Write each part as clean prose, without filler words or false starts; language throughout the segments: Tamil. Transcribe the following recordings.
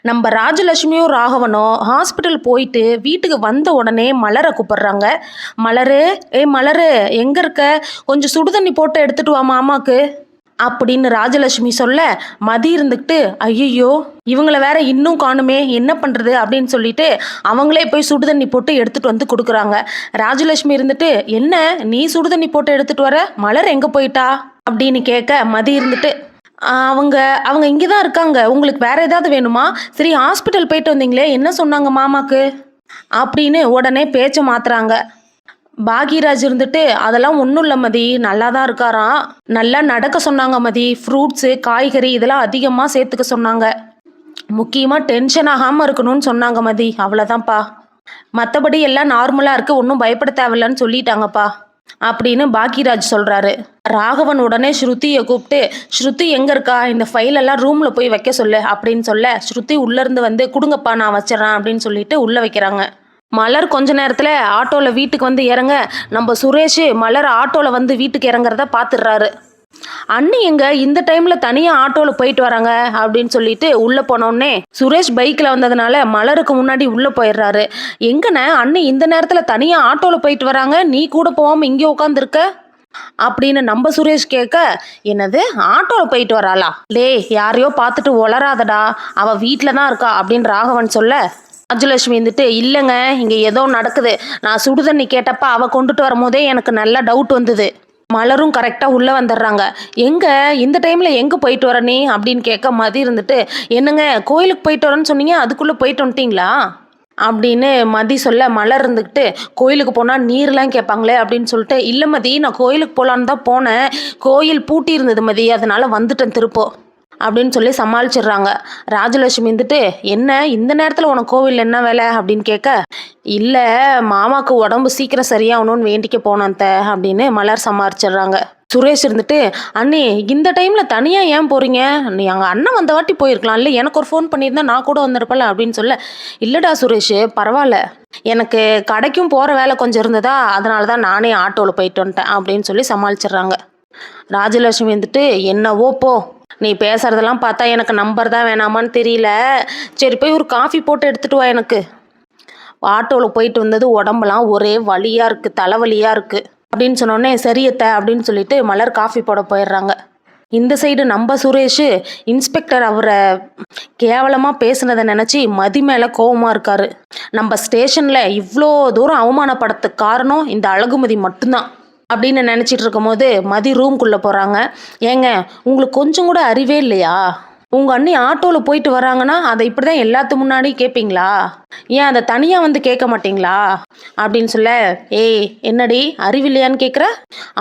நம்ம ராஜலட்சுமியும் ராகவனும் ஹாஸ்பிட்டல் போயிட்டு வீட்டுக்கு வந்த உடனே மலரை கூப்பிடுறாங்க. மலரு, மலரு, எங்க இருக்க? கொஞ்சம் சுடுதண்ணி போட்டு எடுத்துட்டு வா மாமாக்கு அப்படின்னு ராஜலட்சுமி சொல்ல, மதி இருந்துக்கிட்டு ஐயோ இவங்கள வேற இன்னும் காணுமே, என்ன பண்றது அப்படின்னு சொல்லிட்டு அவங்களே போய் சுடுதண்ணி போட்டு எடுத்துட்டு வந்து கொடுக்குறாங்க. ராஜலட்சுமி இருந்துட்டு, என்ன நீ சுடுதண்ணி போட்டு எடுத்துட்டு வர, மலர் எங்க போயிட்டா அப்படின்னு கேட்க, மதி இருந்துட்டு அவங்க அவங்க இங்கே தான் இருக்காங்க, உங்களுக்கு வேற ஏதாவது வேணுமா? சரி ஹாஸ்பிட்டல் போயிட்டு வந்தீங்களே, என்ன சொன்னாங்க மாமாக்கு அப்படின்னு உடனே பேச்சை மாத்துறாங்க. பாக்யராஜ் இருந்துட்டு, அதெல்லாம் ஒன்றும் இல்லை மதி, நல்லா தான் இருக்காராம், நல்லா நடக்க சொன்னாங்க மதி, ஃப்ரூட்ஸு காய்கறி இதெல்லாம் அதிகமாக சேர்த்துக்க சொன்னாங்க, முக்கியமாக டென்ஷன் ஆகாமல் இருக்கணும்னு சொன்னாங்க மதி, அவ்வளோதான்ப்பா, மற்றபடி எல்லாம் நார்மலாக இருக்குது, ஒன்றும் பயப்பட தேவையில்லன்னு சொல்லிட்டாங்கப்பா அப்படின்னு பாக்யராஜ் சொல்கிறாரு. ராகவன் உடனே ஸ்ருதியை கூப்பிட்டு, ஸ்ருதி எங்கே இருக்கா, இந்த ஃபைலெல்லாம் ரூமில் போய் வைக்க சொல்லு அப்படின்னு சொல்ல, ஸ்ருதி உள்ளேருந்து வந்து கொடுங்கப்பா நான் வச்சிடறேன் அப்படின்னு சொல்லிட்டு உள்ளே வைக்கிறாங்க. மலர் கொஞ்ச நேரத்தில் ஆட்டோவில் வீட்டுக்கு வந்து இறங்க, நம்ம சுரேஷ் மலர் ஆட்டோவில் வந்து வீட்டுக்கு இறங்குறத பார்த்துடுறாரு. அண்ணி எங்க இந்த டைம்ல தனியாக ஆட்டோவில் போயிட்டு வராங்க அப்படின்னு சொல்லிட்டு உள்ளே போனோடனே சுரேஷ் பைக்கில் வந்ததுனால மலருக்கு முன்னாடி உள்ளே போயிடுறாரு. எங்கண்ணே அண்ணி இந்த நேரத்தில் தனியாக ஆட்டோவில் போயிட்டு வராங்க, நீ கூட போகாமல் இங்கே உட்காந்துருக்க அப்படின்னு நம்ம சுரேஷ் கேட்க, என்னது ஆட்டோவில் போயிட்டு வராளா, லே யாரையோ பார்த்துட்டு ஒளராதடா, அவள் வீட்டில் தான் இருக்கா அப்படின்னு ராகவன் சொல்ல, ராஜலட்சுமி வந்துட்டு, இல்லைங்க இங்கே ஏதோ நடக்குது, நான் சுடுதண்ணி கேட்டப்ப அவள் கொண்டுட்டு வரும்போதே எனக்கு நல்ல டவுட் வந்தது. மலரும் கரெக்டாக உள்ளே வந்துடுறாங்க. எங்கே இந்த டைமில் எங்கே போயிட்டு வர நீ அப்படின்னு கேட்க, மதி இருந்துட்டு, என்னங்க கோயிலுக்கு போயிட்டு வரேன்னு சொன்னீங்க, அதுக்குள்ளே போயிட்டு வந்துட்டீங்களா அப்படின்னு மதி சொல்ல, மலர் இருந்துக்கிட்டு, கோயிலுக்கு போனால் நீர்லாம் கேட்பாங்களே அப்படின்னு சொல்லிட்டு, இல்லை மதி நான் கோயிலுக்கு போகலான்னு தான் போனேன், கோயில் பூட்டி இருந்தது மதி, அதனால் வந்துட்டேன் திருப்போ அப்படின்னு சொல்லி சமாளிச்சிடுறாங்க. ராஜலட்சுமி வந்துட்டு, என்ன இந்த நேரத்தில் உனக்கு கோவில் என்ன வேலை அப்படின்னு கேட்க, இல்லை மாமாவுக்கு உடம்பு சீக்கிரம் சரியாகணும்னு வேண்டிக்க போனேன் அப்படின்னு மலர் சமாளிச்சிடுறாங்க. சுரேஷ் இருந்துட்டு, அண்ணி இந்த டைமில் தனியாக ஏன் போகிறீங்க, நீ எங்கள் அண்ணன் வந்த வாட்டி போயிருக்கலாம், இல்லை எனக்கு ஒரு ஃபோன் பண்ணியிருந்தா நான் கூட வந்திருப்பல அப்படின்னு சொல்ல, இல்லைடா சுரேஷ் பரவாயில்ல, எனக்கு கடைக்கும் போகிற வேலை கொஞ்சம் இருந்ததா, அதனால தான் நானே ஆட்டோவில் போயிட்டு வந்துட்டேன் அப்படின்னு சொல்லி சமாளிச்சிடுறாங்க. ராஜலட்சுமி வந்துட்டு, என்னவோ போ, நீ பேசுறதெல்லாம் பார்த்தா எனக்கு நம்பர் தான் வேணாமான்னு தெரியல, சரி போய் ஒரு காஃபி போட்டு எடுத்துட்டு வா, எனக்கு ஆட்டோவில் போயிட்டு வந்தது உடம்புலாம் ஒரே வலியாக இருக்குது, தலைவலியாக இருக்குது அப்படின்னு சொன்னோடனே, சரியத்த அப்படின்னு சொல்லிட்டு மலர் காஃபி போட போயிடுறாங்க. இந்த சைடு நம்ம சுரேஷ் இன்ஸ்பெக்டர் அவரை கேவலமாக பேசுனதை நினச்சி மதி மேலே கோபமாக இருக்காரு. நம்ம ஸ்டேஷனில் இவ்வளோ தூரம் அவமானப்படுறதுக்கு காரணம் இந்த அழகுமதி மட்டும்தான் அப்படின்னு நினச்சிட்டு இருக்கும் போது மதி ரூம்குள்ளே போகிறாங்க. ஏங்க உங்களுக்கு கொஞ்சம் கூட அறிவே இல்லையா, உங்கள் அண்ணி ஆட்டோவில் போயிட்டு வராங்கன்னா அதை இப்படி தான் எல்லாத்து முன்னாடி கேட்பீங்களா, ஏன் அதை தனியாக வந்து கேட்க மாட்டிங்களா அப்படின்னு சொல்ல, ஏய் என்னடி அறிவில்லையான்னு கேட்குற,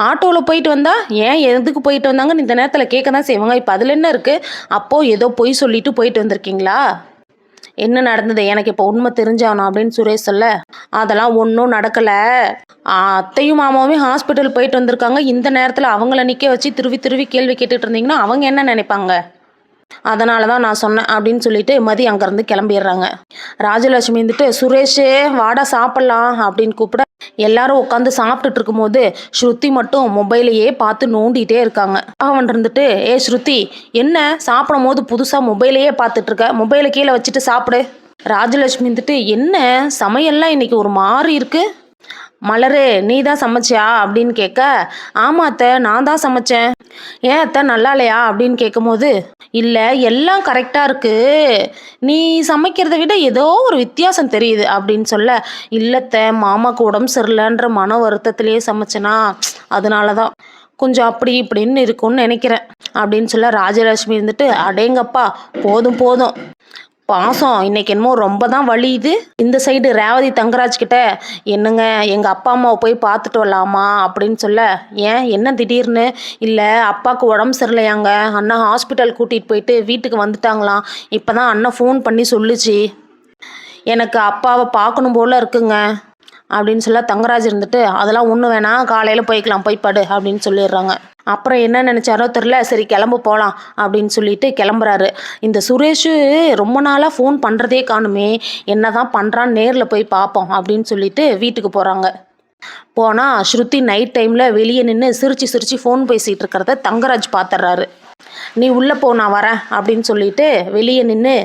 ஆட்டோவில் போயிட்டு வந்தா ஏன் எதுக்கு போயிட்டு வந்தாங்கன்னு இந்த நேரத்தில் கேட்க தான் செய்வாங்க, இப்போ அதில் என்ன இருக்குது, அப்போது ஏதோ பொய் சொல்லிட்டு போயிட்டு வந்திருக்கீங்களா, என்ன நடந்தது எனக்கு இப்போ உண்மை தெரிஞ்சாகணும் அப்படின்னு சுரேஷ் சொல்ல, அதெல்லாம் ஒன்றும் நடக்கலை, அத்தையும் மாமாவும் ஹாஸ்பிட்டல் போயிட்டு வந்திருக்காங்க, இந்த நேரத்தில் அவங்கள நிற்க வச்சு திருவி கேள்வி கேட்டுட்டு இருந்தீங்கன்னா அவங்க என்ன நினைப்பாங்க, அதனால தான் நான் சொன்னேன் அப்படின்னு சொல்லிட்டு மதி அங்கேருந்து கிளம்பிடுறாங்க. ராஜலட்சுமி வந்துட்டு, சுரேஷே வாடா சாப்பிட்லாம் அப்படின்னு கூப்பிட, எல்லாரும் உட்காந்து சாப்பிட்டுட்டு இருக்கும்போது ஸ்ருதி மட்டும் மொபைலையே பார்த்து நோண்டிகிட்டே இருக்காங்க. அவன் இருந்துட்டு, ஸ்ருதி என்ன சாப்பிடும் போது புதுசாக மொபைலையே பார்த்துட்டு இருக்க, மொபைலை கீழே வச்சுட்டு சாப்பிடு. ராஜலட்சுமி வந்துட்டு, என்ன சமையல்லாம் இன்னைக்கு ஒரு மாதிரி இருக்கு, மலரு நீ தான் சமைச்சியா அப்படின்னு கேட்க, ஆமா அத்தை நான் தான் சமைச்சேன், ஏன் அத்தை நல்லா இல்லையா அப்படின்னு கேட்கும்போது, இல்லை எல்லாம் கரெக்டாக இருக்கு, நீ சமைக்கிறத விட ஏதோ ஒரு வித்தியாசம் தெரியுது அப்படின்னு சொல்ல, இல்லத்தை மாமாவுக்கு உடம்பு சரியில்லைன்ற மன வருத்தத்திலேயே சமைச்சேனா, அதனால தான் கொஞ்சம் அப்படி இப்படின்னு இருக்கும்னு நினைக்கிறேன் அப்படின்னு சொல்ல, ராஜலட்சுமி இருந்துட்டு, அடேங்கப்பா போதும் போதும் பாசம் இன்னைக்கு என்னமோ ரொம்ப தான் வலியுது. இந்த சைடு ரேவதி தங்கராஜ் கிட்ட, என்னங்க எங்கள் அப்பா அம்மாவை போய் பார்த்துட்டு வரலாமா அப்படின்னு சொல்ல, ஏன் என்ன திடீர்னு, இல்லை அப்பாவுக்கு உடம்பு சரியில்லையாங்க, அண்ணா ஹாஸ்பிட்டல் கூட்டிகிட்டு போயிட்டு வீட்டுக்கு வந்துட்டாங்களாம், இப்போ தான் அண்ணன் ஃபோன் பண்ணி சொல்லுச்சு, எனக்கு அப்பாவை பார்க்கணும் போல இருக்குங்க அப்படின்னு சொல்ல, தங்கராஜ் இருந்துட்டு, அதெல்லாம் ஒன்றும் வேணாம் காலையில் போய்க்கலாம் போய் படு அப்படின்னு சொல்லிடுறாங்க. அப்புறம் என்ன நினச்சாரோ தெரில, சரி கிளம்பு போகலாம் அப்படின்னு சொல்லிட்டு கிளம்புறாரு. இந்த சுரேஷு ரொம்ப நாளாக ஃபோன் பண்ணுறதே காணுமே, என்ன தான் பண்ணுறான்னு நேரில் போய் பார்ப்போம் அப்படின்னு சொல்லிட்டு வீட்டுக்கு போகிறாங்க. போனால் ஸ்ருதி நைட் டைமில் வெளியே நின்று சிரித்து ஃபோன் பேசிகிட்டு இருக்கிறத தங்கராஜ் பார்த்துட்றாரு. நீ உள்ளே போ நான் வரேன் அப்படின்னு சொல்லிட்டு வெளியே நின்று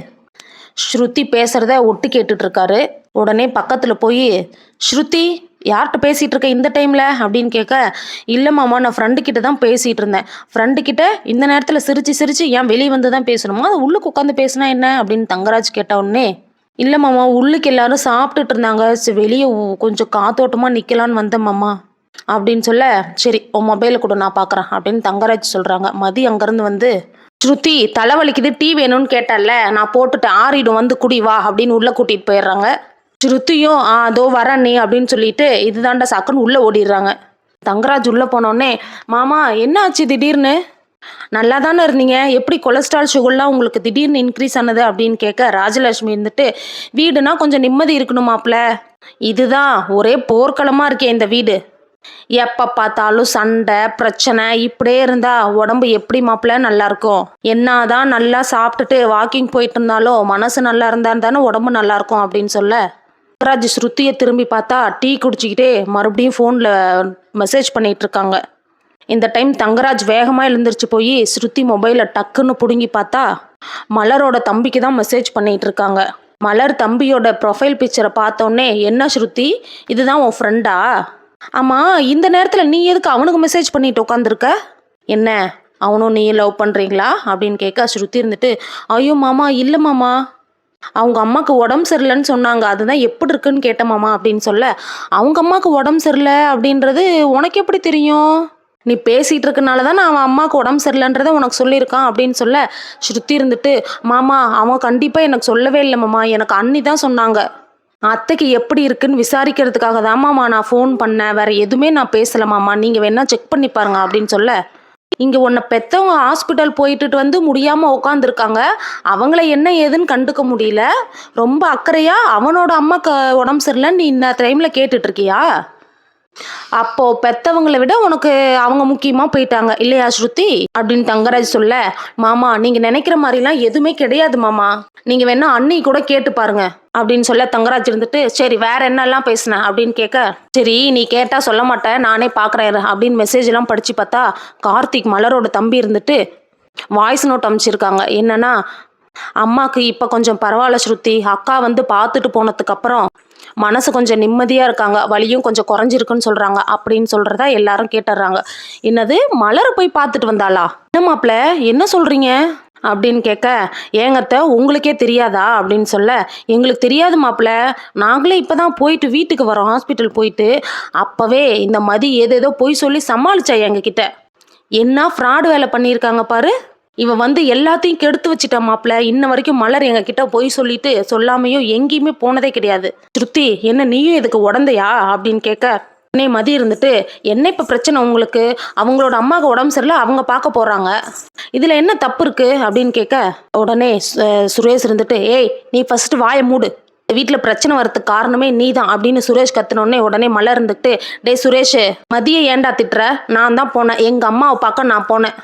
ஸ்ருதி பேசுகிறத ஒட்டு கேட்டுட்டு இருக்காரு. உடனே பக்கத்தில் போய், ஸ்ருதி யார்கிட்ட பேசிகிட்டு இருக்க இந்த டைமில் அப்படின்னு கேட்க, இல்லை மாமா நான் ஃப்ரெண்டு கிட்ட தான் பேசிகிட்டு இருந்தேன். ஃப்ரெண்டு கிட்ட இந்த நேரத்தில் சிரிச்சு சிரிச்சு ஏன் வெளியே வந்து தான் பேசணுமா, அது உள்ளுக்கு உட்காந்து பேசினா என்ன அப்படின்னு தங்கராஜ் கேட்ட உடனே, இல்லை மாமா உள்ளுக்கு எல்லாரும் சாப்பிட்டுட்டு இருந்தாங்க, வெளியே கொஞ்சம் காத்தோட்டமாக நிற்கலான்னு வந்தேன் மாமா அப்படின்னு சொல்ல, சரி உன் மொபைலை கூட நான் பார்க்குறேன் அப்படின்னு தங்கராஜ் சொல்கிறாங்க. மதி அங்கேருந்து வந்து, ஸ்ருதி தலைவலிக்குது டீ வேணும்னு கேட்டல, நான் போட்டுட்டேன் ஆறிடும் வந்து குடி வா அப்படின்னு உள்ளே கூட்டிகிட்டு போயிடுறாங்க. ஸ்ருதியும் அதோ வரேன் நீ அப்படின்னு சொல்லிட்டு இதுதாண்டா சாக்குன்னு உள்ளே ஓடிடுறாங்க. தங்கராஜ் உள்ளே போனோடனே, மாமா என்ன ஆச்சு திடீர்னு, நல்லா தானே இருந்தீங்க, எப்படி கொலஸ்ட்ரால் சுகர்லாம் உங்களுக்கு திடீர்னு இன்க்ரீஸ் ஆனது அப்படின்னு கேட்க, ராஜலட்சுமி இருந்துட்டு, வீடுனா கொஞ்சம் நிம்மதி இருக்கணுமாப்ல, இதுதான் ஒரே போர்க்களமாக இருக்கே இந்த வீடு, எப்போ பார்த்தாலும் சண்டை பிரச்சனை இப்படியே இருந்தா உடம்பு எப்படி மாப்பிள்ள நல்லா இருக்கும், என்னதான் நல்லா சாப்பிட்டுட்டு வாக்கிங் போயிட்டு இருந்தாலும் மனசு நல்லா இருந்தா தானே உடம்பு நல்லா இருக்கும் அப்படின்னு சொல்ல, ராஜ் ஸ்ருதியை திரும்பி பார்த்தா டீ குடிச்சிக்கிட்டே மறுபடியும் ஃபோனில் மெசேஜ் பண்ணிட்டு இருக்காங்க. இந்த டைம் தங்கராஜ் வேகமாக எழுந்திரிச்சு போய் ஸ்ருதி மொபைலை டக்குன்னு பிடுங்கி பார்த்தா மலரோட தம்பிக்கு தான் மெசேஜ் பண்ணிட்டு இருக்காங்க. மலர் தம்பியோட ப்ரொஃபைல் பிக்சரை பார்த்தோன்னே, என்ன ஸ்ருதி இதுதான் உன் ஃப்ரெண்டா, ஆமாம் இந்த நேரத்தில் நீ எதுக்கு அவனுக்கு மெசேஜ் பண்ணிட்டு உட்காந்துருக்க, என்ன அவனும் நீ லவ் பண்ணுறீங்களா அப்படின்னு கேட்க, ஸ்ருதி இருந்துட்டு, ஐயோ மாமா இல்லை மாமா, அவங்க அம்மாவுக்கு உடம்பு சரியில்லைன்னு சொன்னாங்க, அதுதான் எப்படி இருக்குன்னு கேட்டேன் மாமா அப்படின்னு சொல்ல, அவங்க அம்மாவுக்கு உடம்பு சரியில்லை அப்படின்றது உனக்கு எப்படி தெரியும், நீ பேசிகிட்டு இருக்கனால தான் நான் அவன் அம்மாவுக்கு உடம்பு சரியில்லைன்றதை உனக்கு சொல்லியிருக்கான் அப்படின்னு சொல்ல, ஸ்ருதி இருந்துட்டு, மாமா அவன் கண்டிப்பாக எனக்கு சொல்லவே இல்லை மாமா, எனக்கு அண்ணி தான் சொன்னாங்க, அத்தைக்கு எப்படி இருக்குன்னு விசாரிக்கிறதுக்காக தான் மாமா நான் ஃபோன் பண்ணேன், வேற எதுவுமே நான் பேசலை மாமா, நீங்கள் வேணா செக் பண்ணி பாருங்க அப்படின்னு சொல்ல, இங்கே உன்னை பெற்றவங்க ஹாஸ்பிட்டல் போயிட்டு வந்து முடியாமல் உட்காந்துருக்காங்க, அவங்கள என்ன ஏதுன்னு கண்டுக்க முடியல, ரொம்ப அக்கறையாக அவனோட அம்மாக்கு உடம்பு சரியில்லைன்னு நீ இந்த டைமில் கேட்டுட்ருக்கியா, அப்போது பெற்றவங்களை விட உனக்கு அவங்க முக்கியமாக போயிட்டாங்க இல்லையா ஸ்ருதி அப்படின்னு தங்கராஜ் சொல்ல, மாமா நீங்கள் நினைக்கிற மாதிரிலாம் எதுவுமே கிடையாது மாமா, நீங்கள் வேணா அண்ணி கூட கேட்டு பாருங்க அப்படின்னு சொல்ல, தங்கராஜ் இருந்துட்டு, சரி வேற என்னெல்லாம் பேசுனேன் அப்படின்னு கேட்க, சரி நீ கேட்டால் சொல்ல மாட்டேன் நானே பார்க்குறேன் அப்படின்னு மெசேஜ்லாம் படித்து பார்த்தா கார்த்திக் மலரோட தம்பி இருந்துட்டு வாய்ஸ் நோட் அனுப்பிச்சிருக்காங்க. என்னன்னா, அம்மாவுக்கு இப்போ கொஞ்சம் பரவாயில்ல ஸ்ருதி, அக்கா வந்து பார்த்துட்டு போனதுக்கப்புறம் மனசு கொஞ்சம் நிம்மதியாக இருக்காங்க, வலியும் கொஞ்சம் குறைஞ்சிருக்குன்னு சொல்கிறாங்க அப்படின்னு சொல்கிறத எல்லாரும் கேட்டுடுறாங்க. என்னது மலரை போய் பார்த்துட்டு வந்தாளா, என்ன மாப்பிள்ள என்ன சொல்கிறீங்க அப்படின்னு கேட்க, ஏங்கத்த உங்களுக்கே தெரியாதா அப்படின்னு சொல்ல, எங்களுக்கு தெரியாது மாப்பிள்ள, நாங்களே இப்போ தான் போயிட்டு வீட்டுக்கு வரோம் ஹாஸ்பிட்டல் போயிட்டு, அப்போவே இந்த மதி ஏதேதோ போய் சொல்லி சமாளிச்சா எங்ககிட்ட, என்ன ஃப்ராடு வேலை பண்ணியிருக்காங்க பாரு, இவன் வந்து எல்லாத்தையும் கெடுத்து வச்சுட்டான் மாப்பிள்ள, இன்ன வரைக்கும் மலர் எங்ககிட்ட போய் சொல்லிட்டு சொல்லாமையும் எங்கேயுமே போனதே கிடையாது, ஸ்ருதி என்ன நீயும் இதுக்கு உடந்தையா அப்படின்னு கேட்க, உடனே மதி இருந்துட்டு, என்ன இப்போ பிரச்சனை உங்களுக்கு, அவங்களோட அம்மாவுக்கு உடம்பு சரியில்லை அவங்க பார்க்க போகிறாங்க, இதில் என்ன தப்பு இருக்குது அப்படின்னு கேட்க, உடனே சுரேஷ் இருந்துட்டு, ஏய் நீ ஃபஸ்ட்டு வாயை மூடு, வீட்டில் பிரச்சனை வரதுக்கு காரணமே நீ தான் அப்படின்னு சுரேஷ் கத்துனோடனே உடனே மலர் இருந்துட்டு, டே சுரேஷ் மதியை ஏண்டா திட்டுற, நான் தான் போனேன், எங்கள் அம்மாவை பார்க்க நான் போனேன்,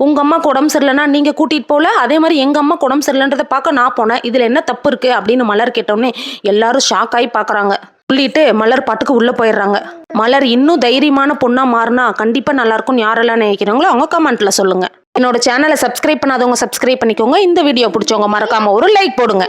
உங்கள் அம்மாவுக்கு உடம்பு சரியில்லைன்னா நீங்கள் கூட்டிகிட்டு போகல, அதே மாதிரி எங்கள் அம்மாவுக்கு உடம்பு சரியில்லைன்றதை பார்க்க நான் போனேன், இதில் என்ன தப்பு இருக்குது அப்படின்னு மலர் கேட்டோடனே எல்லாரும் ஷாக் ஆகி பார்க்குறாங்க. சொல்லிட்டு மலர் பாட்டுக்கு உள்ளே போயிடுறாங்க. மலர் இன்னும் தைரியமான பொண்ணாக மாறினா கண்டிப்பாக நல்லாயிருக்கும்னு யாரெல்லாம் நினைக்கிறாங்களோ அவங்க கமெண்ட்டில் சொல்லுங்கள். என்னோட சேனலை சப்ஸ்கிரைப் பண்ணாதவங்க சப்ஸ்கிரைப் பண்ணிக்கோங்க. இந்த வீடியோ பிடிச்சவங்க மறக்காமல் ஒரு லைக் போடுங்க.